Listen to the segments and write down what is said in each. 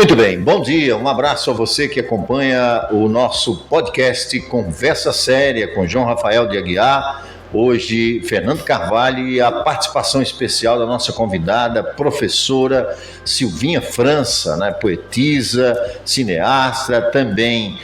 Muito bem, bom dia, um abraço a você que acompanha o nosso podcast Conversa Séria com João Rafael de Aguiar. Hoje, Fernando Carvalho e a participação especial da nossa convidada, professora Silvinha França, né? Poetisa, cineasta, também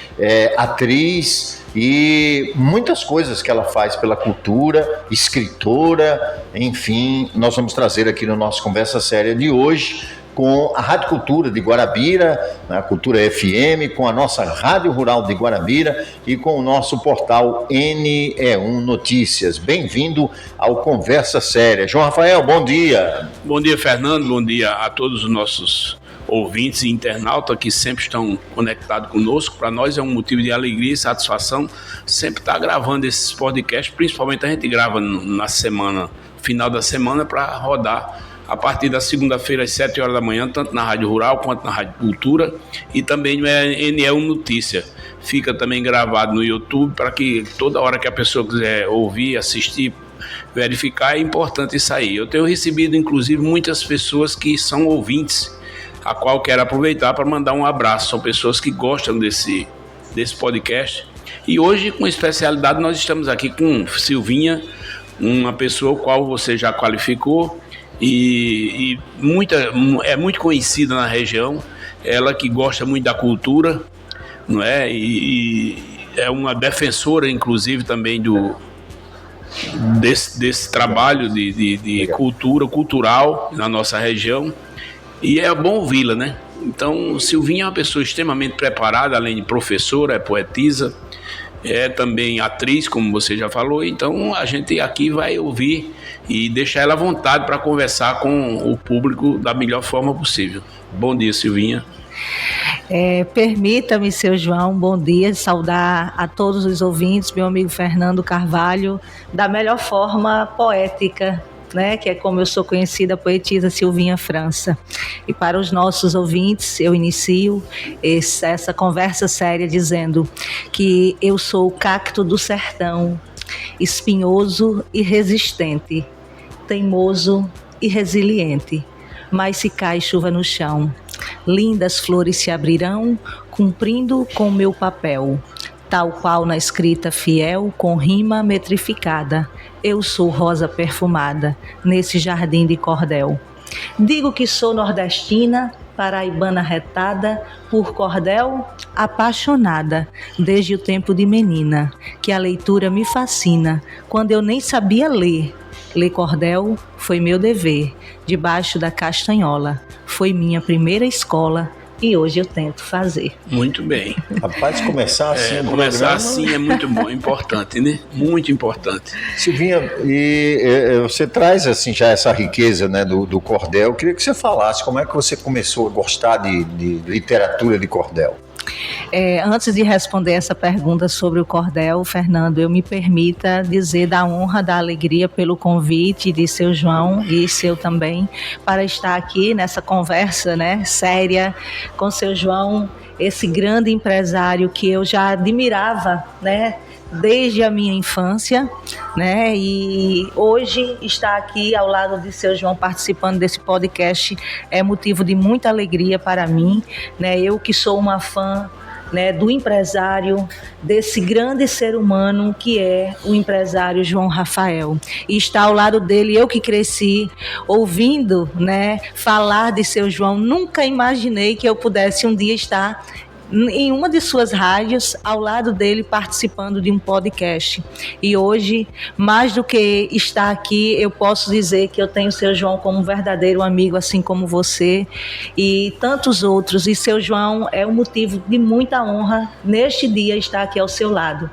atriz e muitas coisas que ela faz pela cultura, escritora, enfim, nós vamos trazer aqui no nosso Conversa Séria de hoje com a Rádio Cultura de Guarabira, a Cultura FM, com a nossa Rádio Rural de Guarabira e com o nosso portal NE1 Notícias. Bem-vindo ao Conversa Séria. João Rafael, bom dia. Bom dia, Fernando. Bom dia a todos os nossos ouvintes e internautas que sempre estão conectados conosco. Para nós é um motivo de alegria e satisfação sempre estar gravando esses podcasts, principalmente a gente grava na semana, final da semana, para rodar a partir da segunda-feira às 7 horas da manhã, tanto na Rádio Rural quanto na Rádio Cultura e também no NE1 Notícia. Fica também gravado no YouTube para que toda hora que a pessoa quiser ouvir, assistir, verificar, é importante isso aí. Eu tenho recebido, inclusive, muitas pessoas que são ouvintes, a qual quero aproveitar para mandar um abraço. São pessoas que gostam desse podcast. E hoje, com especialidade, nós estamos aqui com Silvinha, uma pessoa qual você já qualificou, e é muito conhecida na região, ela que gosta muito da cultura, não é? E é uma defensora, inclusive, também desse trabalho de cultural na nossa região, e é bom ouvi-la, né? Então, Silvinha é uma pessoa extremamente preparada, além de professora, é poetisa, é também atriz, como você já falou. Então a gente aqui vai ouvir e deixar ela à vontade para conversar com o público da melhor forma possível. Bom dia, Silvinha. Permita-me, seu João, bom dia, saudar a todos os ouvintes, meu amigo Fernando Carvalho, da melhor forma poética, né, que é como eu sou conhecida, a poetisa Silvinha França. E para os nossos ouvintes, eu inicio essa conversa séria dizendo que eu sou o cacto do sertão, espinhoso e resistente, teimoso e resiliente, mas se cai chuva no chão, lindas flores se abrirão, cumprindo com meu papel, tal qual na escrita fiel, com rima metrificada. Eu sou rosa perfumada, nesse jardim de cordel. Digo que sou nordestina, paraibana retada, por cordel apaixonada, desde o tempo de menina, que a leitura me fascina, quando eu nem sabia ler. Ler cordel foi meu dever, debaixo da castanhola, foi minha primeira escola, e hoje eu tento fazer. Muito bem. Rapaz, começar assim começar assim é muito bom, importante, né? Muito importante. Silvinha, e você traz assim já essa riqueza, né, do cordel. Eu queria que você falasse como é que você começou a gostar de literatura de cordel. Antes de responder essa pergunta sobre o cordel, Fernando, eu me permita dizer da honra, da alegria pelo convite de seu João e seu também, para estar aqui nessa conversa, né, séria com seu João, esse grande empresário que eu já admirava, né, desde a minha infância, né? E hoje estar aqui ao lado de seu João participando desse podcast é motivo de muita alegria para mim, né? Eu que sou uma fã, né, do empresário, desse grande ser humano que é o empresário João Rafael, e estar ao lado dele, eu que cresci ouvindo, né, falar de seu João, nunca imaginei que eu pudesse um dia estar em uma de suas rádios, ao lado dele, participando de um podcast. E hoje, mais do que estar aqui, eu posso dizer que eu tenho o seu João como um verdadeiro amigo, assim como você e tantos outros. E seu João é um motivo de muita honra neste dia estar aqui ao seu lado.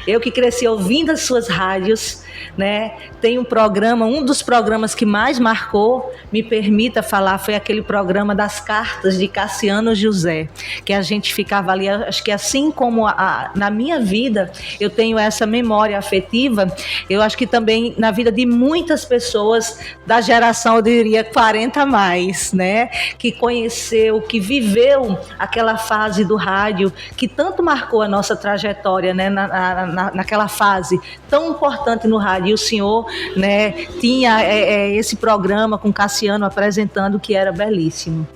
Eu que cresci ouvindo as suas rádios, né? Tem um programa, um dos programas que mais marcou, me permita falar, foi aquele programa das cartas de Cassiano José, que a gente ficava ali, acho que assim como na minha vida, eu tenho essa memória afetiva, eu acho que também na vida de muitas pessoas da geração, eu diria 40 a mais, né? Que conheceu, que viveu aquela fase do rádio, que tanto marcou a nossa trajetória, né? Naquela fase tão importante no rádio. E o senhor, né, tinha esse programa com Cassiano apresentando, que era belíssimo.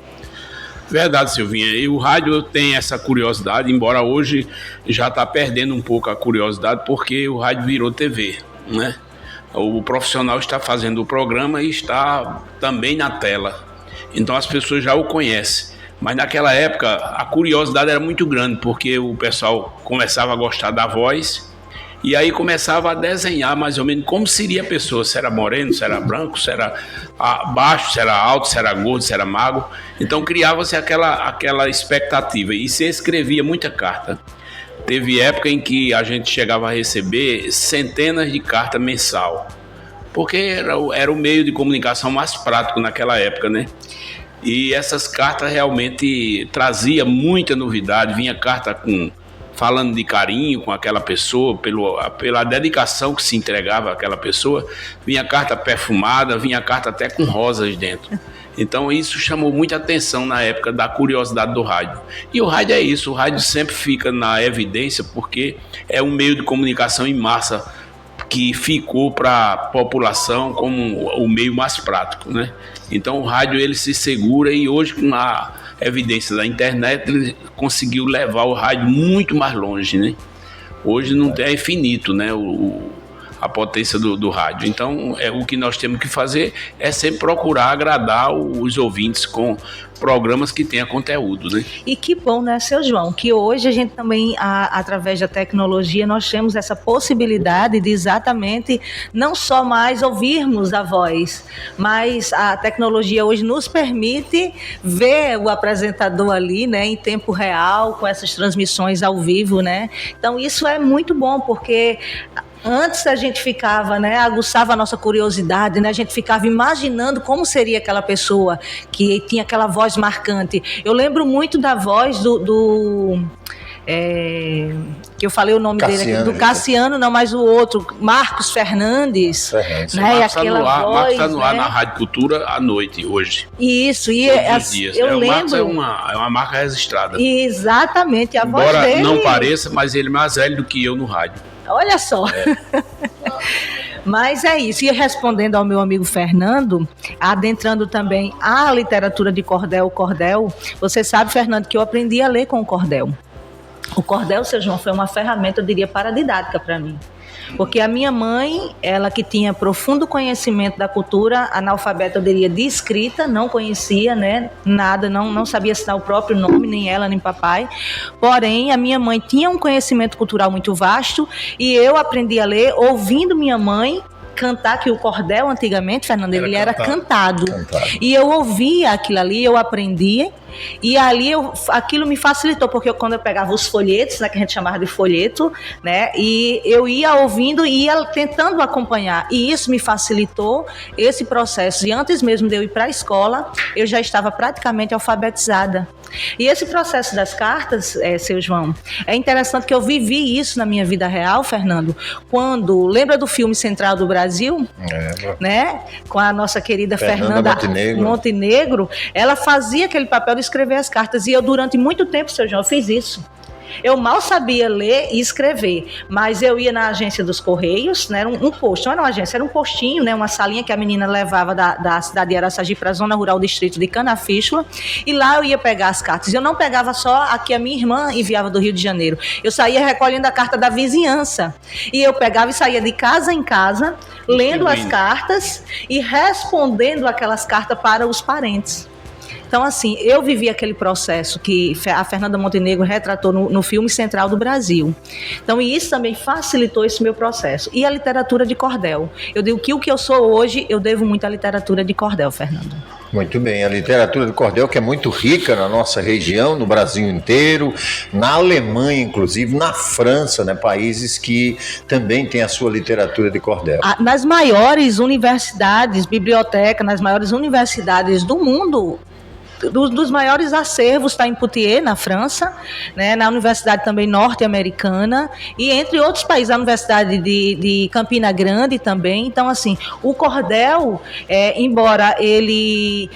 Verdade, Silvinha. E o rádio tem essa curiosidade, embora hoje já está perdendo um pouco a curiosidade, porque o rádio virou TV, né? O profissional está fazendo o programa e está também na tela. Então as pessoas já o conhecem. Mas naquela época a curiosidade era muito grande, porque o pessoal começava a gostar da voz e aí começava a desenhar mais ou menos como seria a pessoa, se era moreno, se era branco, se era baixo, se era alto, se era gordo, se era magro. Então criava-se aquela expectativa e se escrevia muita carta. Teve época em que a gente chegava a receber centenas de cartas mensal, porque era o meio de comunicação mais prático naquela época, né? E essas cartas realmente traziam muita novidade, vinha carta falando de carinho com aquela pessoa, pela dedicação que se entregava àquela pessoa, vinha carta perfumada, vinha carta até com rosas dentro. Então isso chamou muita atenção na época da curiosidade do rádio. E o rádio é isso, o rádio sempre fica na evidência porque é um meio de comunicação em massa que ficou para a população como o meio mais prático, né? Então o rádio ele se segura e hoje com a evidência da internet ele conseguiu levar o rádio muito mais longe, né? Hoje não é infinito, né? A potência do rádio. Então, o que nós temos que fazer é sempre procurar agradar os ouvintes com programas que tenham conteúdo, né? E que bom, né, seu João, que hoje a gente também, através da tecnologia, nós temos essa possibilidade de exatamente não só mais ouvirmos a voz, mas a tecnologia hoje nos permite ver o apresentador ali, né, em tempo real, com essas transmissões ao vivo, né? Então, isso é muito bom, porque antes a gente ficava, né, aguçava a nossa curiosidade, né, a gente ficava imaginando como seria aquela pessoa que tinha aquela voz marcante. Eu lembro muito da voz que eu falei o nome dele aqui, do Cassiano, não, mas o outro, Marcos Fernandes. Né, Marcos está no ar na Rádio Cultura à noite, hoje. Isso, e eu lembro... Marcos é uma marca registrada. Exatamente, a voz dele... Embora não pareça, mas ele é mais velho do que eu no rádio. Olha só. Mas é isso. E respondendo ao meu amigo Fernando, adentrando também a literatura de cordel, você sabe, Fernando, que eu aprendi a ler com o cordel. O cordel, seu João, foi uma ferramenta, eu diria, paradidática para mim. Porque a minha mãe, ela que tinha profundo conhecimento da cultura, analfabeta, eu diria, de escrita, não conhecia, né, nada, não sabia assinar o próprio nome, nem ela, nem papai. Porém, a minha mãe tinha um conhecimento cultural muito vasto e eu aprendi a ler ouvindo minha mãe cantar, que o cordel antigamente, Fernando, ele era cantado. E eu ouvia aquilo ali, eu aprendia. E ali aquilo me facilitou, porque quando eu pegava os folhetos, né, que a gente chamava de folheto, né, e eu ia ouvindo e ia tentando acompanhar, e isso me facilitou esse processo. E antes mesmo de eu ir para a escola, eu já estava praticamente alfabetizada. E esse processo das cartas, seu João, é interessante que eu vivi isso na minha vida real, Fernando, quando, lembra do filme Central do Brasil? Né? Com a nossa querida Fernanda Montenegro, ela fazia aquele papel de escrever as cartas, e eu durante muito tempo, seu João, eu fiz isso. Eu mal sabia ler e escrever, mas eu ia na agência dos Correios, né, um posto, não era uma agência, era um postinho, né, uma salinha que a menina levava da cidade de Araçagi para a zona rural, distrito de Canafístula, e lá eu ia pegar as cartas. Eu não pegava só a que a minha irmã enviava do Rio de Janeiro, eu saía recolhendo a carta da vizinhança, e eu pegava e saía de casa em casa, lendo as cartas e respondendo aquelas cartas para os parentes. Então, assim, eu vivi aquele processo que a Fernanda Montenegro retratou no filme Central do Brasil. Então, e isso também facilitou esse meu processo. E a literatura de cordel. Eu digo que o que eu sou hoje, eu devo muito à literatura de cordel, Fernando. Muito bem, a literatura de cordel, que é muito rica na nossa região, no Brasil inteiro, na Alemanha, inclusive, na França, né, países que também têm a sua literatura de cordel. Nas maiores universidades, biblioteca, nas maiores universidades do mundo, dos maiores acervos está em Poitiers, na França, né, na Universidade também norte-americana, e entre outros países, a Universidade de Campina Grande também. Então, assim, o cordel, embora ele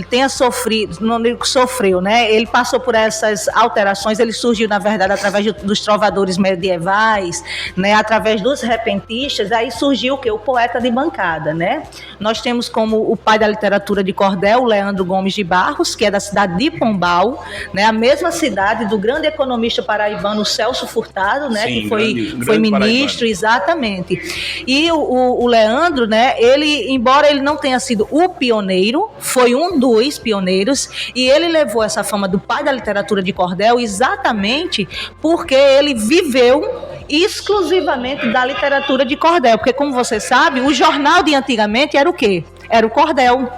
tenha sofrido, não digo que sofreu, né, ele passou por essas alterações, ele surgiu, na verdade, através dos trovadores medievais, né, através dos repentistas, aí surgiu o quê? O poeta de bancada, né? Nós temos como o pai da literatura de cordel, o Leandro Gomes de Barros, Carlos, que é da cidade de Pombal, né, a mesma cidade do grande economista paraibano Celso Furtado, né, Sim, que foi ministro, paraibano. Exatamente. E o Leandro, né, ele, embora ele não tenha sido o pioneiro, foi um dos pioneiros, e ele levou essa fama do pai da literatura de cordel exatamente porque ele viveu exclusivamente da literatura de cordel, porque como você sabe, o jornal de antigamente era o quê? Era o cordel.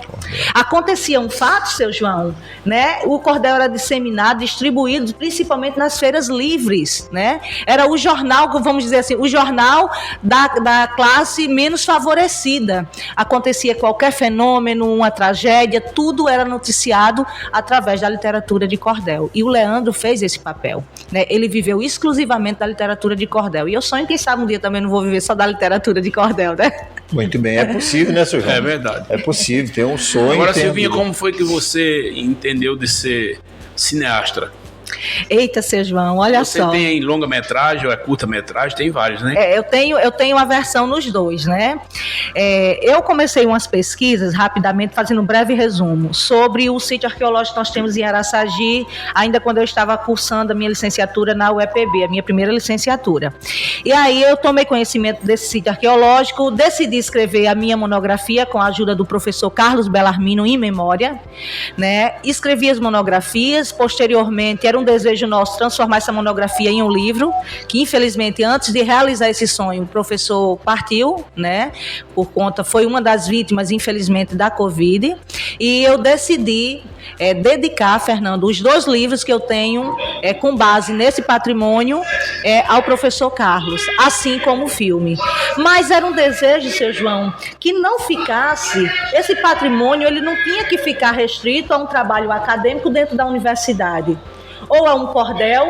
Acontecia um fato, seu João, né? O cordel era disseminado, distribuído, principalmente nas feiras livres, né? Era o jornal, vamos dizer assim, o jornal da classe menos favorecida. Acontecia qualquer fenômeno, uma tragédia, tudo era noticiado através da literatura de cordel. E o Leandro fez esse papel, né? Ele viveu exclusivamente da literatura de cordel. E eu sonho, quem sabe um dia também não vou viver só da literatura de cordel, né? Muito bem, é possível, né, seu João? É verdade. É possível, tem um sonho. Agora, Silvinha, como foi que você entendeu de ser cineasta? Eita, seu João, olha você só. Você tem longa-metragem ou é curta-metragem? Tem vários, né? Eu tenho uma versão nos dois, né? Eu comecei umas pesquisas, rapidamente, fazendo um breve resumo, sobre o sítio arqueológico que nós temos em Araçagi, ainda quando eu estava cursando a minha licenciatura na UEPB, a minha primeira licenciatura. E aí eu tomei conhecimento desse sítio arqueológico, decidi escrever a minha monografia com a ajuda do professor Carlos Bellarmino, em memória, né? Escrevi as monografias, posteriormente era um desejo nosso transformar essa monografia em um livro, que infelizmente antes de realizar esse sonho o professor partiu, né, por conta, foi uma das vítimas infelizmente da Covid, e eu decidi dedicar, Fernando, os 2 livros que eu tenho com base nesse patrimônio ao professor Carlos, assim como o filme. Mas era um desejo, seu João, que não ficasse, esse patrimônio ele não tinha que ficar restrito a um trabalho acadêmico dentro da universidade, ou a um cordel,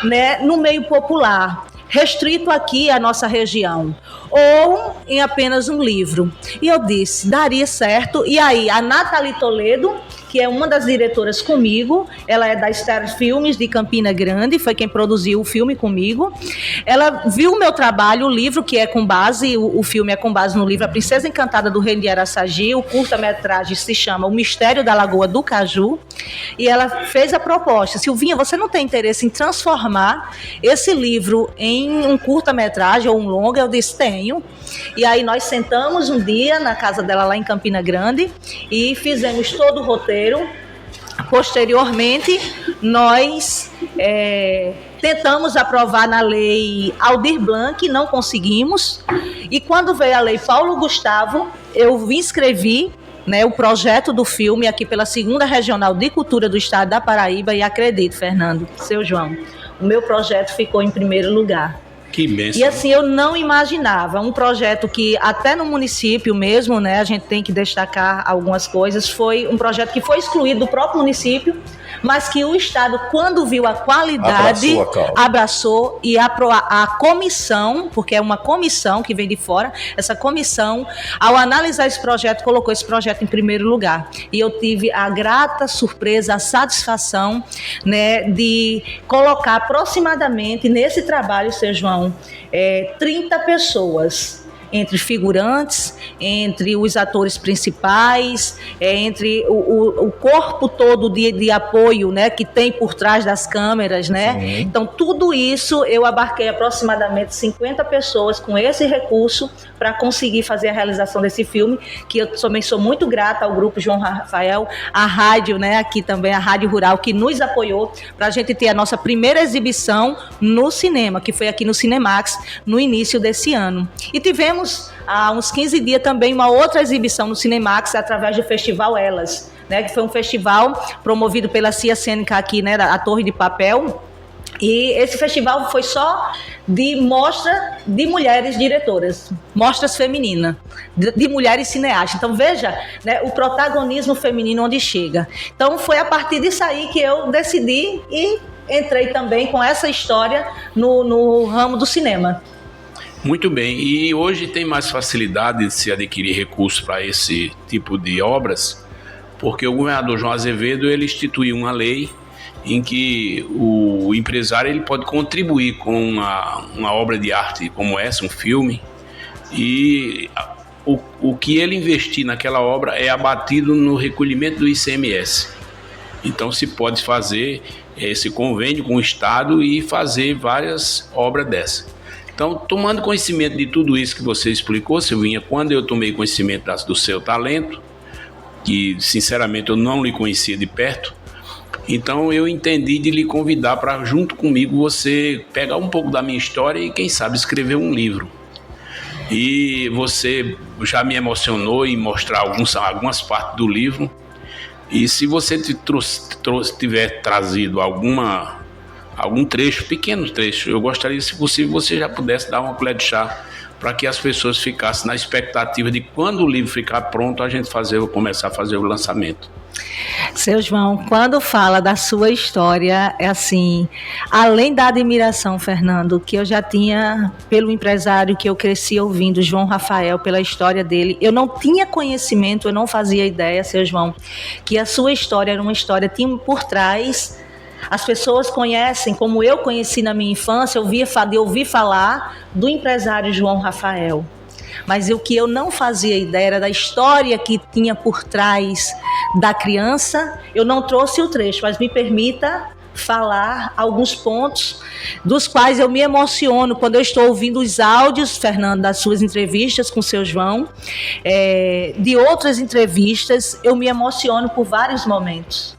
né, no meio popular, restrito aqui à nossa região, ou em apenas um livro. E eu disse, daria certo. E aí, a Nathalie Toledo, que é uma das diretoras comigo, ela é da Star Filmes de Campina Grande, foi quem produziu o filme comigo. Ela viu o meu trabalho, o livro que é com base, o filme é com base no livro A Princesa Encantada do Reino de Araçagi, o curta-metragem se chama O Mistério da Lagoa do Caju, e ela fez a proposta, Silvinha, você não tem interesse em transformar esse livro em um curta-metragem ou um longa? Eu disse, tenho. E aí nós sentamos um dia na casa dela lá em Campina Grande e fizemos todo o roteiro. Posteriormente, nós tentamos aprovar na lei Aldir Blanc, não conseguimos. E quando veio a lei Paulo Gustavo, eu inscrevi, né, o projeto do filme aqui pela 2ª Regional de Cultura do Estado da Paraíba e acredito, Fernando, seu João, o meu projeto ficou em primeiro lugar. Que bênção. E assim, eu não imaginava, um projeto que até no município mesmo, né, a gente tem que destacar algumas coisas, foi um projeto que foi excluído do próprio município, mas que o Estado, quando viu a qualidade, abraçou e a comissão, porque é uma comissão que vem de fora, essa comissão, ao analisar esse projeto, colocou esse projeto em primeiro lugar. E eu tive a grata surpresa, a satisfação, né, de colocar aproximadamente nesse trabalho, seu João, 30 pessoas, entre figurantes, entre os atores principais, entre o corpo todo de apoio, né, que tem por trás das câmeras, né? Sim. Então, tudo isso eu abarquei aproximadamente 50 pessoas com esse recurso para conseguir fazer a realização desse filme, que eu também sou muito grata ao grupo João Rafael, a rádio, né, aqui também, a Rádio Rural, que nos apoiou para a gente ter a nossa primeira exibição no cinema, que foi aqui no Cinemax, no início desse ano. E tivemos há uns 15 dias também uma outra exibição no Cinemax através do Festival Elas, né, que foi um festival promovido pela Cia Cênica aqui, né, a Torre de Papel. E esse festival foi só de mostra de mulheres diretoras, mostras femininas, de mulheres cineastas. Então, veja, né, o protagonismo feminino onde chega. Então, foi a partir disso aí que eu decidi e entrei também com essa história no ramo do cinema. Muito bem, e hoje tem mais facilidade de se adquirir recursos para esse tipo de obras, porque o governador João Azevedo ele instituiu uma lei em que o empresário ele pode contribuir com uma obra de arte como essa, um filme, e o que ele investir naquela obra é abatido no recolhimento do ICMS. Então se pode fazer esse convênio com o Estado e fazer várias obras dessas. Então, tomando conhecimento de tudo isso que você explicou, Silvinha, quando eu tomei conhecimento do seu talento, que sinceramente eu não lhe conhecia de perto, então eu entendi de lhe convidar para, junto comigo, você pegar um pouco da minha história e, quem sabe, escrever um livro. E você já me emocionou em mostrar algumas partes do livro. E se você tiver trazido algum trecho, pequeno trecho, eu gostaria, se possível, você já pudesse dar uma colher de chá para que as pessoas ficassem na expectativa de, quando o livro ficar pronto, a gente começar a fazer o lançamento. Seu João, quando fala da sua história, é assim, além da admiração, Fernando, que eu já tinha pelo empresário que eu cresci ouvindo, João Rafael, pela história dele, eu não tinha conhecimento, eu não fazia ideia, seu João, que a sua história era uma história, tinha por trás. As pessoas conhecem, como eu conheci na minha infância, eu ouvi falar do empresário João Rafael. Mas o que eu não fazia ideia era da história que tinha por trás da criança. Eu não trouxe o trecho, mas me permita falar alguns pontos dos quais eu me emociono quando eu estou ouvindo os áudios, Fernando, das suas entrevistas com o seu João, de outras entrevistas, eu me emociono por vários momentos.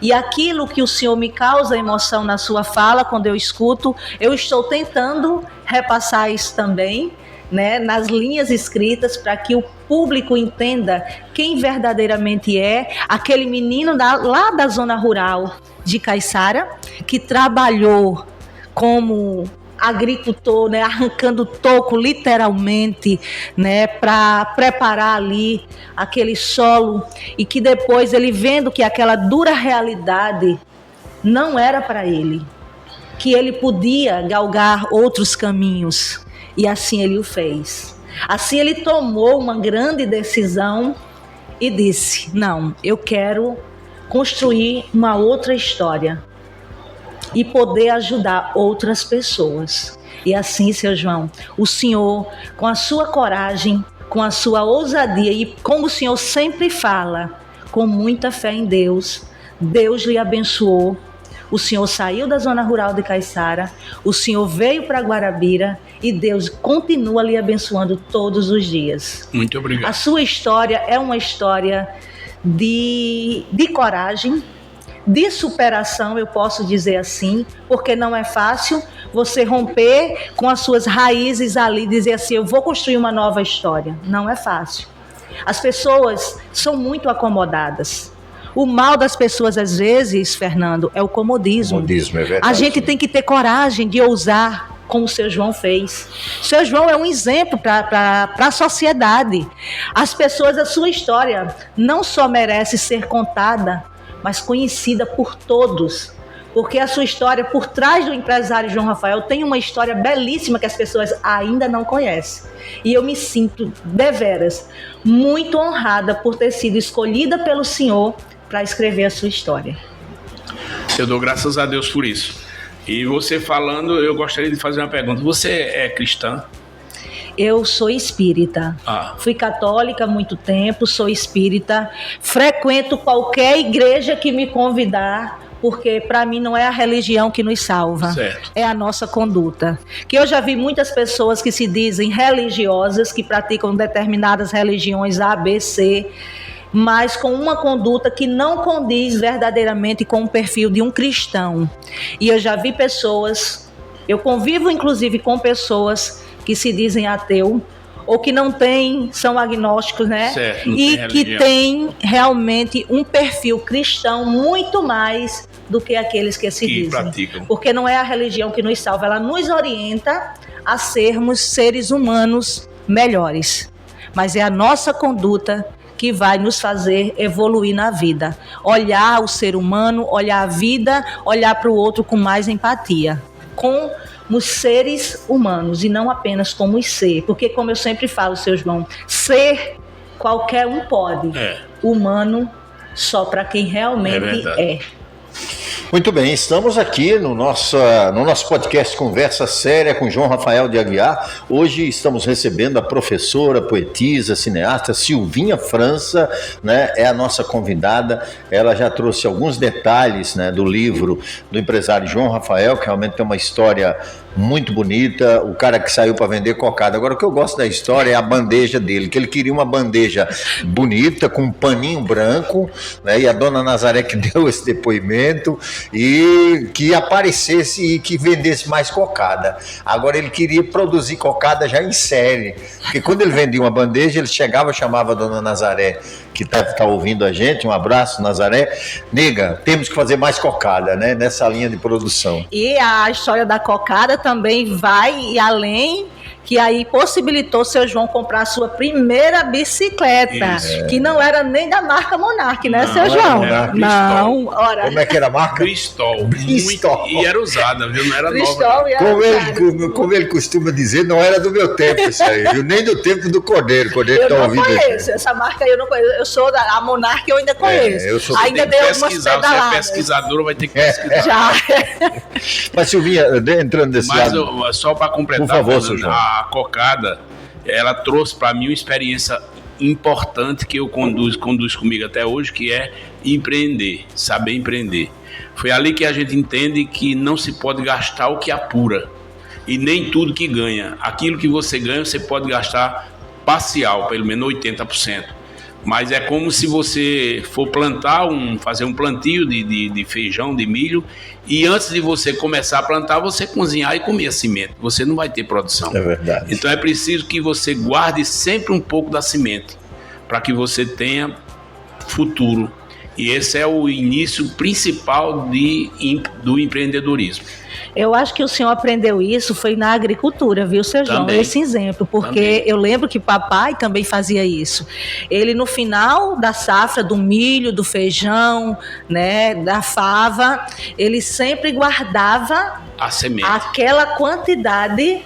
E aquilo que o Senhor me causa emoção na sua fala, quando eu escuto, eu estou tentando repassar isso também, né, nas linhas escritas, para que o público entenda quem verdadeiramente é aquele menino lá da zona rural de Caiçara, que trabalhou como agricultor, né, arrancando toco literalmente, né, para preparar ali aquele solo, e que depois ele, vendo que aquela dura realidade não era para ele, que ele podia galgar outros caminhos, e assim ele o fez. Assim ele tomou uma grande decisão e disse: não, eu quero construir uma outra história e poder ajudar outras pessoas. E assim, seu João, o Senhor, com a sua coragem, com a sua ousadia, e como o Senhor sempre fala, com muita fé em Deus, Deus lhe abençoou. O Senhor saiu da zona rural de Caiçara, o Senhor veio para Guarabira e Deus continua lhe abençoando todos os dias. Muito obrigado. A sua história é uma história de coragem, de superação, eu posso dizer assim, porque não é fácil você romper com as suas raízes ali, dizer assim, eu vou construir uma nova história. Não é fácil. As pessoas são muito acomodadas. O mal das pessoas, às vezes, Fernando, é o comodismo. Comodismo, é verdade. A gente tem que ter coragem de ousar, como o seu João fez. O seu João é um exemplo para a sociedade. As pessoas, a sua história não só merece ser contada, mas conhecida por todos. Porque a sua história, por trás do empresário João Rafael, tem uma história belíssima que as pessoas ainda não conhecem. E eu me sinto, deveras, muito honrada por ter sido escolhida pelo Senhor para escrever a sua história. Eu dou graças a Deus por isso. E você falando, eu gostaria de fazer uma pergunta. Você é cristã? Eu sou espírita. Fui católica há muito tempo, sou espírita. Frequento qualquer igreja que me convidar, porque para mim não é a religião que nos salva, certo. É a nossa conduta. Que eu já vi muitas pessoas que se dizem religiosas, que praticam determinadas religiões A, B, C, mas com uma conduta que não condiz verdadeiramente com o perfil de um cristão. E eu já vi pessoas, eu convivo inclusive com pessoas que se dizem ateu, ou que não têm, são agnósticos, né? Certo, e que têm realmente um perfil cristão muito mais do que aqueles que se dizem. Praticam. Porque não é a religião que nos salva, ela nos orienta a sermos seres humanos melhores. Mas é a nossa conduta que vai nos fazer evoluir na vida. Olhar o ser humano, olhar a vida, olhar para o outro com mais empatia. Como seres humanos e não apenas como ser. Porque, como eu sempre falo, seu João, ser qualquer um pode. Humano só para quem realmente é. Muito bem, estamos aqui no nosso podcast Conversa Séria com João Rafael de Aguiar. Hoje estamos recebendo a professora, poetisa, cineasta Silvinha França, né? É a nossa convidada. Ela já trouxe alguns detalhes, né, do livro do empresário João Rafael, que realmente tem uma história muito bonita, o cara que saiu para vender cocada. Agora, o que eu gosto da história é a bandeja dele, que ele queria uma bandeja bonita, com um paninho branco, né? E a dona Nazaré que deu esse depoimento, e que aparecesse e que vendesse mais cocada. Agora, ele queria produzir cocada já em série, porque quando ele vendia uma bandeja, ele chegava, chamava a dona Nazaré, que está ouvindo a gente, um abraço, Nazaré. Nega, temos que fazer mais cocada, né, nessa linha de produção. E a história da cocada também vai além, que aí possibilitou o seu João comprar a sua primeira bicicleta, que não era nem da marca Monark, né, seu João? Não, ora. Como é que era a marca? Bristol. E era usada, viu? Não era Bristol, nova. Como ele costuma dizer, não era do meu tempo isso aí, viu? Nem do tempo do Cordeiro. Cordeiro eu não conheço, essa marca aí eu não conheço. Eu sou a Monark, eu ainda conheço. Ainda deu algumas pedaladas. Você é pesquisadora, vai ter que pesquisar. Já. Mas, Silvinha, entrando nesse lado... Mas só para completar, por favor, seu João. A cocada, ela trouxe para mim uma experiência importante que eu conduz comigo até hoje, que é empreender, saber empreender. Foi ali que a gente entende que não se pode gastar o que apura, e nem tudo que ganha. Aquilo que você ganha, você pode gastar parcial, pelo menos 80%. Mas é como se você for fazer um plantio de feijão, de milho, e antes de você começar a plantar, você cozinhar e comer a semente. Você não vai ter produção. É verdade. Então é preciso que você guarde sempre um pouco da semente, para que você tenha futuro. E esse é o início principal do empreendedorismo. Eu acho que o senhor aprendeu isso foi na agricultura, viu, seu João? Também. Esse exemplo, porque eu lembro que papai também fazia isso. Ele, no final da safra, do milho, do feijão, né, da fava, ele sempre guardava a semente, aquela quantidade.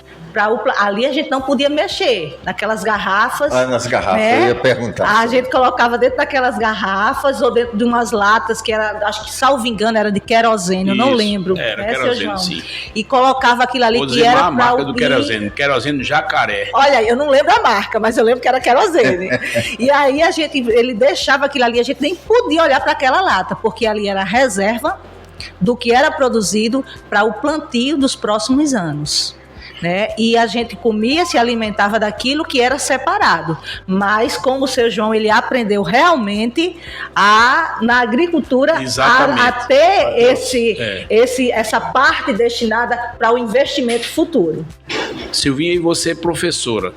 Ali a gente não podia mexer naquelas garrafas. Nas garrafas, né? Eu ia perguntar. A gente colocava dentro daquelas garrafas ou dentro de umas latas que era, acho que, salvo engano, era de querosene, eu não lembro. Era querosene, sim. E colocava aquilo ali. Vou dizer, que era a marca do querosene Jacaré. Olha, eu não lembro a marca, mas eu lembro que era querosene. E aí ele deixava aquilo ali, a gente nem podia olhar para aquela lata, porque ali era a reserva do que era produzido para o plantio dos próximos anos. Né? E a gente comia, se alimentava daquilo que era separado. Mas como o seu João, ele aprendeu realmente na agricultura a ter essa parte destinada para o investimento futuro. Silvinha, e você, professora?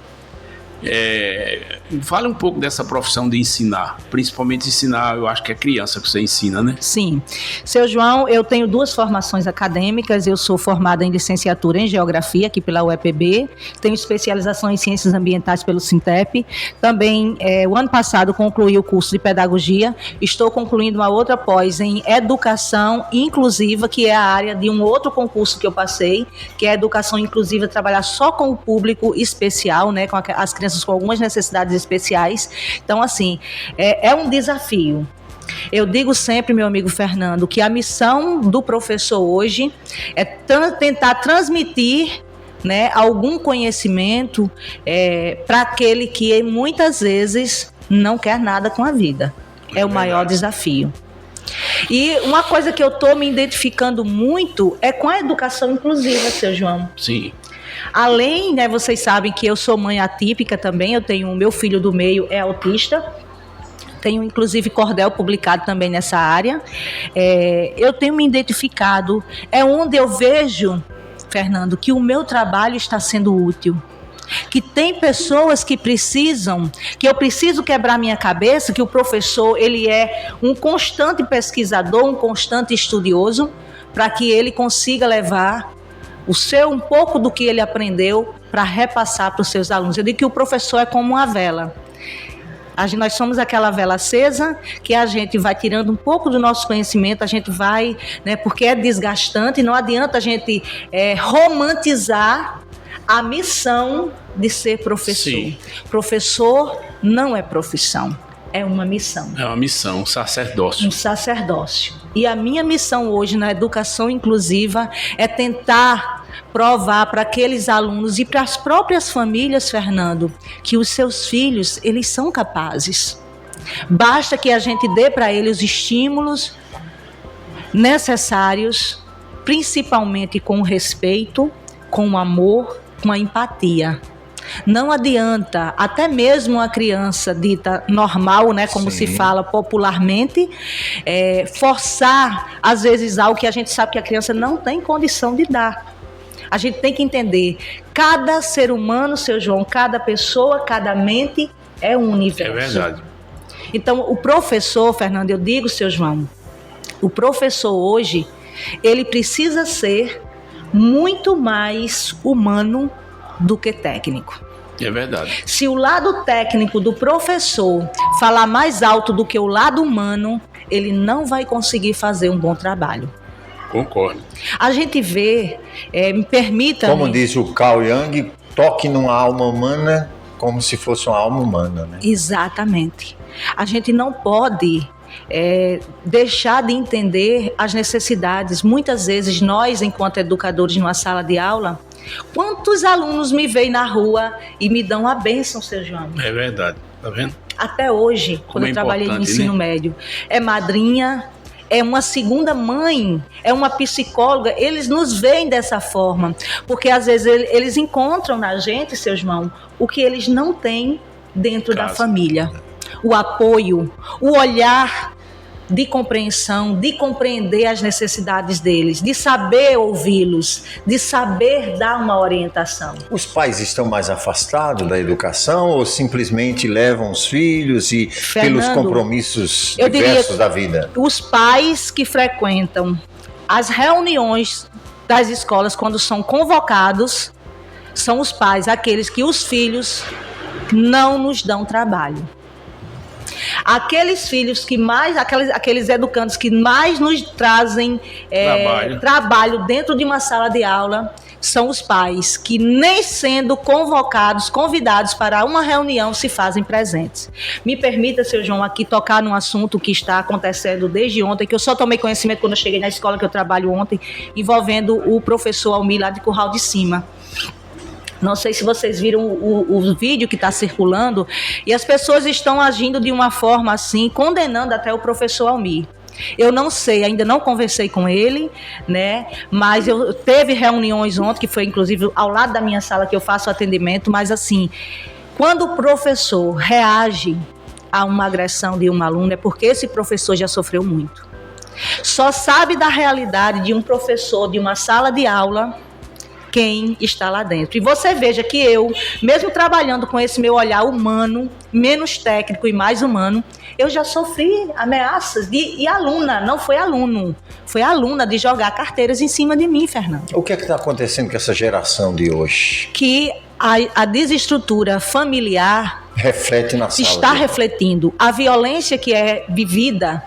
Fale um pouco dessa profissão de ensinar, principalmente ensinar, eu acho que é criança que você ensina, né? Sim. Seu João, eu tenho 2 formações acadêmicas, eu sou formada em licenciatura em Geografia aqui pela UEPB, tenho especialização em Ciências Ambientais pelo Sintep, também o ano passado concluí o curso de Pedagogia, estou concluindo uma outra pós em Educação Inclusiva, que é a área de um outro concurso que eu passei, que é Educação Inclusiva, trabalhar só com o público especial, né, com as crianças com algumas necessidades especiais. Então, assim, é um desafio. Eu digo sempre, meu amigo Fernando, que a missão do professor hoje é tentar transmitir, né, algum conhecimento para aquele que muitas vezes não quer nada com a vida. É o maior desafio. E uma coisa que eu estou me identificando muito é com a educação inclusiva, seu João. Sim. Além, né, vocês sabem que eu sou mãe atípica também, eu tenho o meu filho do meio é autista, tenho inclusive cordel publicado também nessa área. Eu tenho me identificado, é onde eu vejo, Fernando, que o meu trabalho está sendo útil. Que tem pessoas que precisam, que eu preciso quebrar minha cabeça, que o professor, ele é um constante pesquisador, um constante estudioso, para que ele consiga levar um pouco do que ele aprendeu para repassar para os seus alunos. Eu digo que o professor é como uma vela. Nós somos aquela vela acesa que a gente vai tirando um pouco do nosso conhecimento, a gente vai, né, porque é desgastante, não adianta a gente romantizar a missão de ser professor. Sim. Professor não é profissão, é uma missão. É uma missão, um sacerdócio. Um sacerdócio. E a minha missão hoje na educação inclusiva é tentar provar para aqueles alunos e para as próprias famílias, Fernando, que os seus filhos, eles são capazes. Basta que a gente dê para eles os estímulos necessários, principalmente com o respeito, com o amor, com a empatia. Não adianta, até mesmo a criança dita normal, né, como se fala popularmente, forçar, às vezes, algo que a gente sabe que a criança não tem condição de dar. A gente tem que entender, cada ser humano, seu João, cada pessoa, cada mente é um universo. É verdade. Então, o professor, Fernando, eu digo, seu João, o professor hoje, ele precisa ser muito mais humano do que técnico. É verdade. Se o lado técnico do professor falar mais alto do que o lado humano, ele não vai conseguir fazer um bom trabalho. Concordo. A gente vê, me permita... Como diz o Carl Jung, toque numa alma humana como se fosse uma alma humana, né? Exatamente. A gente não pode deixar de entender as necessidades. Muitas vezes nós, enquanto educadores numa sala de aula, quantos alunos me veem na rua e me dão a bênção, seu João? É verdade, tá vendo? Até hoje, quando eu trabalhei no ensino médio, é madrinha, é uma segunda mãe, é uma psicóloga, eles nos veem dessa forma, porque às vezes eles encontram na gente, seu João, o que eles não têm dentro da família. O apoio, o olhar de compreensão, de compreender as necessidades deles, de saber ouvi-los, de saber dar uma orientação. Os pais estão mais afastados da educação ou simplesmente levam os filhos e Fernando, pelos compromissos diversos da vida? Os pais que frequentam as reuniões das escolas quando são convocados são os pais, aqueles que os filhos não nos dão trabalho. Aqueles filhos que mais, aqueles educandos que mais nos trazem trabalho dentro de uma sala de aula são os pais que, nem sendo convocados, convidados para uma reunião, se fazem presentes. Me permita, seu João, aqui tocar num assunto que está acontecendo desde ontem, que eu só tomei conhecimento quando eu cheguei na escola que eu trabalho ontem, envolvendo o professor Almir lá de Curral de Cima. Não sei se vocês viram o vídeo que está circulando, e as pessoas estão agindo de uma forma assim, condenando até o professor Almir. Eu não sei, ainda não conversei com ele, né? Mas teve reuniões ontem, que foi inclusive ao lado da minha sala que eu faço atendimento, mas assim, quando o professor reage a uma agressão de um aluno, é porque esse professor já sofreu muito. Só sabe da realidade de um professor de uma sala de aula quem está lá dentro. E você veja que eu, mesmo trabalhando com esse meu olhar humano, menos técnico e mais humano, eu já sofri ameaças e aluna, não foi aluno, foi aluna de jogar carteiras em cima de mim, Fernando. O que é que está acontecendo com essa geração de hoje? Que a desestrutura familiar reflete na sala. Está refletindo. A violência que é vivida,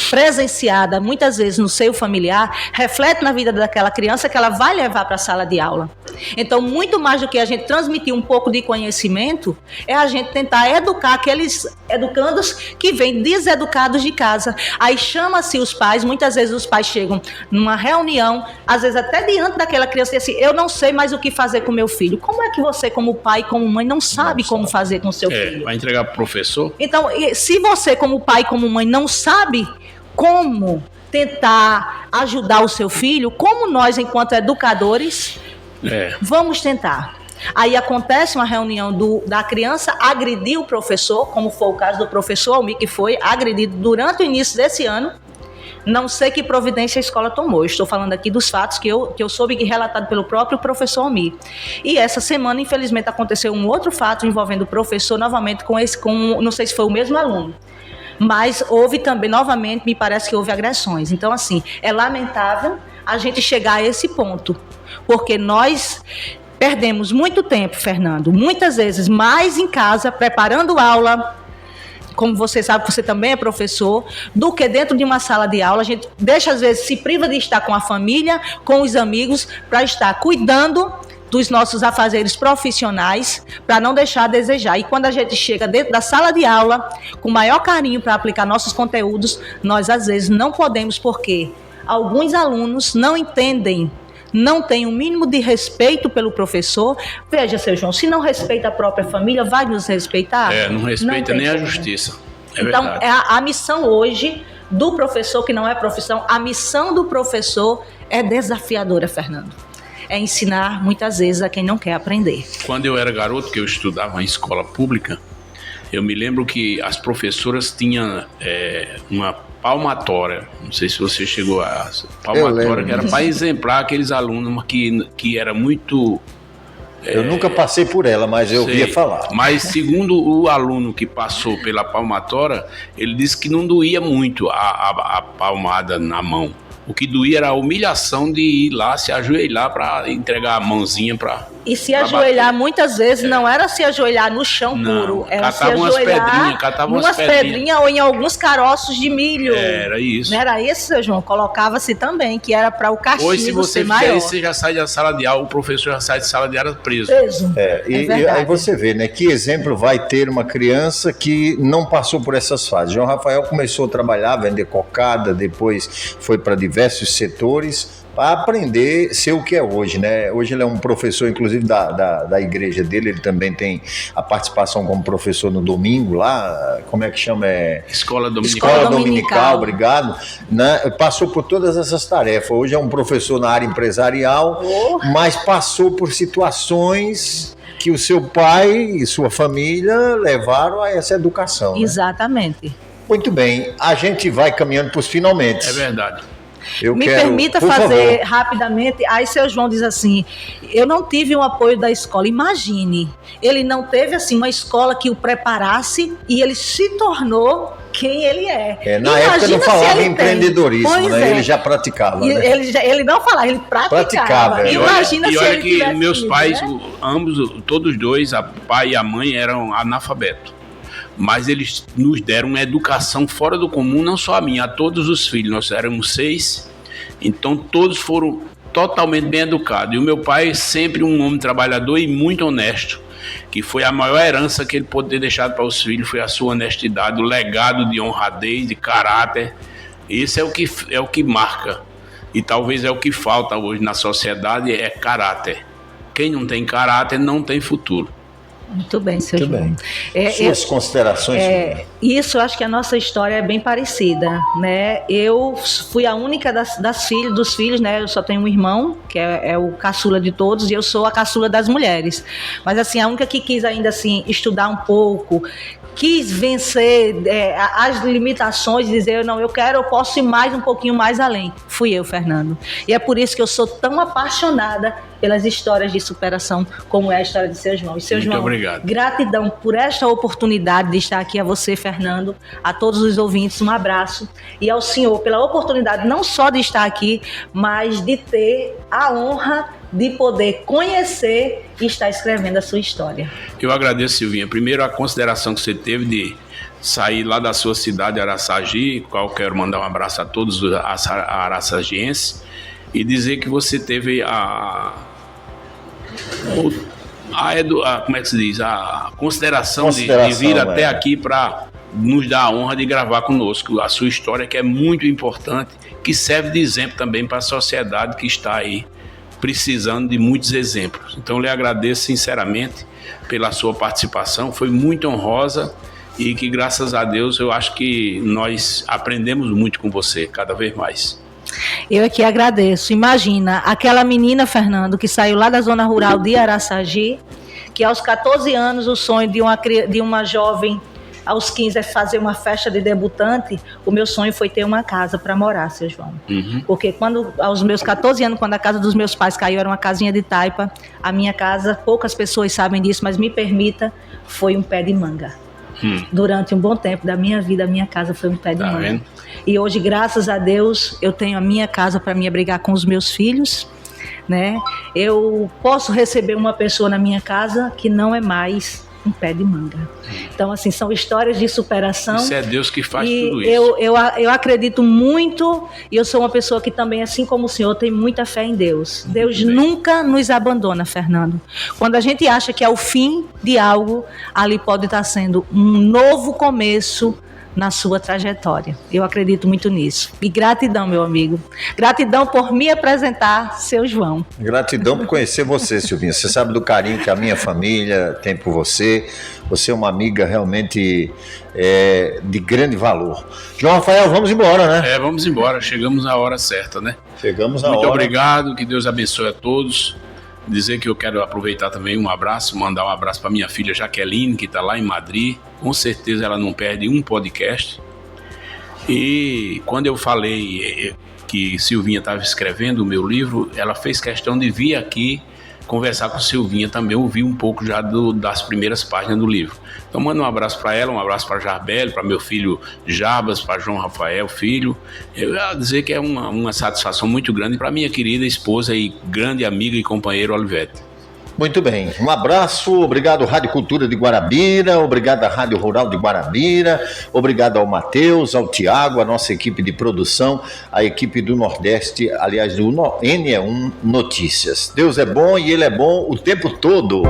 presenciada muitas vezes no seio familiar, reflete na vida daquela criança que ela vai levar para a sala de aula. Então, muito mais do que a gente transmitir um pouco de conhecimento, é a gente tentar educar aqueles educandos que vêm deseducados de casa. Aí chama-se os pais, muitas vezes os pais chegam numa reunião, às vezes até diante daquela criança, e assim, eu não sei mais o que fazer com meu filho. Como é que você, como pai, como mãe, não sabe como fazer com seu filho? Vai entregar para o professor? Então, se você, como pai, como mãe, não sabe como tentar ajudar o seu filho, como nós, enquanto educadores, vamos tentar. Aí acontece uma reunião da criança agredir o professor, como foi o caso do professor Almir, que foi agredido durante o início desse ano. Não sei que providência a escola tomou. Eu estou falando aqui dos fatos que eu soube relatado pelo próprio professor Almir. E essa semana, infelizmente, aconteceu um outro fato envolvendo o professor, novamente não sei se foi o mesmo aluno. Mas houve também, novamente, me parece que houve agressões. Então, assim, é lamentável a gente chegar a esse ponto, porque nós perdemos muito tempo, Fernando, muitas vezes mais em casa, preparando aula, como você sabe, você também é professor, do que dentro de uma sala de aula. A gente deixa, às vezes, se priva de estar com a família, com os amigos, para estar cuidando dos nossos afazeres profissionais, para não deixar a desejar. E quando a gente chega dentro da sala de aula, com maior carinho para aplicar nossos conteúdos, nós às vezes não podemos, porque alguns alunos não entendem, não têm o mínimo de respeito pelo professor. Veja, seu João, se não respeita a própria família, vai nos respeitar? Não respeita nem a justiça. Então, a missão hoje do professor, que não é profissão, a missão do professor é desafiadora, Fernando. É ensinar, muitas vezes, a quem não quer aprender. Quando eu era garoto, que eu estudava em escola pública, eu me lembro que as professoras tinham uma palmatória. Não sei se você chegou a... Palmatória, que era para exemplar aqueles alunos que era muito... Eu nunca passei por ela, mas eu ouvia falar. Mas segundo o aluno que passou pela palmatória, ele disse que não doía muito a palmada na mão. O que doía era a humilhação de ir lá, se ajoelhar para entregar a mãozinha para... E se ajoelhar, bater. Muitas vezes, não era se ajoelhar no chão puro. Era se ajoelhar umas pedrinhas ou em alguns caroços de milho. Era isso. Não era isso, seu João? Colocava-se também, que era para o castigo Hoje, se você ser maior. Isso, você já sai da sala de aula, o professor já sai de sala de aula preso. E aí você vê, né? Que exemplo vai ter uma criança que não passou por essas fases. João Rafael começou a trabalhar, vender cocada, depois foi para diversos setores, para aprender a ser o que é hoje, né? Hoje ele é um professor, inclusive, da igreja dele. Ele também tem a participação como professor no domingo lá, como é que chama? Escola Dominical, obrigado. Né? Passou por todas essas tarefas. Hoje é um professor na área empresarial, mas passou por situações que o seu pai e sua família levaram a essa educação. Exatamente. Né? Muito bem, a gente vai caminhando para os finalmente. É verdade. Permita fazer rapidamente. Aí seu João diz assim: eu não tive o apoio da escola. Imagine, ele não teve assim uma escola que o preparasse e ele se tornou quem ele é. Na época não falava em empreendedorismo, né? Ele já praticava. Né? Ele não falava, ele praticava. Imagina se ele tivesse. E olha que meus pais, né? Ambos, todos dois, a pai e a mãe, eram analfabetos. Mas eles nos deram uma educação fora do comum, não só a mim, a todos os filhos. Nós éramos 6, então todos foram totalmente bem educados. E o meu pai, sempre um homem trabalhador e muito honesto, que foi a maior herança que ele pôde ter deixado para os filhos, foi a sua honestidade, o legado de honradez, de caráter. Isso é o que marca, e talvez é o que falta hoje na sociedade, é caráter. Quem não tem caráter não tem futuro. Muito bem, seu João. Suas considerações? Isso, eu acho que a nossa história é bem parecida, né? Eu fui a única dos filhos, né? Eu só tenho um irmão, que é o caçula de todos, e eu sou a caçula das mulheres. Mas, assim, a única que quis ainda, assim, estudar um pouco, quis vencer as limitações, dizer, não, eu posso ir um pouquinho mais além. Fui eu, Fernando. E é por isso que eu sou tão apaixonada pelas histórias de superação, como é a história de seu João. E seu Muito João, obrigado. Gratidão por esta oportunidade de estar aqui, a você, Fernando, a todos os ouvintes, um abraço. E ao senhor pela oportunidade não só de estar aqui, mas de ter a honra de poder conhecer e estar escrevendo a sua história. Eu agradeço, Silvinha. Primeiro, a consideração que você teve de sair lá da sua cidade, Araçagi, qual quero mandar um abraço a todos os araçagienses, e dizer que você teve como é que se diz? A consideração de vir até aqui para nos dar a honra de gravar conosco a sua história, que é muito importante, que serve de exemplo também para a sociedade que está aí precisando de muitos exemplos. Então, eu lhe agradeço sinceramente pela sua participação, foi muito honrosa e que, graças a Deus, eu acho que nós aprendemos muito com você, cada vez mais. Eu aqui agradeço. Imagina, aquela menina, Fernando, que saiu lá da zona rural de Araçagi, que aos 14 anos o sonho de uma jovem, aos 15 é fazer uma festa de debutante. O meu sonho foi ter uma casa para morar, seu João. Porque aos meus 14 anos, quando a casa dos meus pais caiu, era uma casinha de taipa, a minha casa, poucas pessoas sabem disso, mas me permita, foi um pé de manga. Durante um bom tempo da minha vida, a minha casa foi um pé de manga. Vendo? E hoje, graças a Deus, eu tenho a minha casa para me abrigar com os meus filhos, né? Eu posso receber uma pessoa na minha casa que não é mais um pé de manga. Então, assim, são histórias de superação. Isso é Deus que faz tudo isso. Eu acredito muito, e eu sou uma pessoa que também, assim como o senhor, tem muita fé em Deus. Deus nunca nos abandona, Fernando. Quando a gente acha que é o fim de algo, ali pode estar sendo um novo começo na sua trajetória. Eu acredito muito nisso. E gratidão, meu amigo. Gratidão por me apresentar, seu João. Gratidão por conhecer você, Silvinha. Você sabe do carinho que a minha família tem por você. Você é uma amiga realmente de grande valor. João Rafael, vamos embora, né? Vamos embora. Chegamos na hora certa, né? Chegamos na hora. Muito obrigado. Que Deus abençoe a todos. Dizer que eu quero aproveitar também um abraço, mandar um abraço para minha filha Jaqueline, que está lá em Madrid. Com certeza ela não perde um podcast. E quando eu falei que Silvinha estava escrevendo o meu livro, ela fez questão de vir aqui conversar com Silvinha também, ouvir um pouco já das primeiras páginas do livro. Então mando um abraço para ela, um abraço para Jarbel, para meu filho Jabas, para João Rafael, filho. Eu ia dizer que é uma satisfação muito grande para minha querida esposa e grande amiga e companheira Olivete. Muito bem, um abraço, obrigado Rádio Cultura de Guarabira, obrigado à Rádio Rural de Guarabira, obrigado ao Matheus, ao Tiago, a nossa equipe de produção, a equipe do Nordeste, aliás, do NE1 Notícias. Deus é bom e Ele é bom o tempo todo.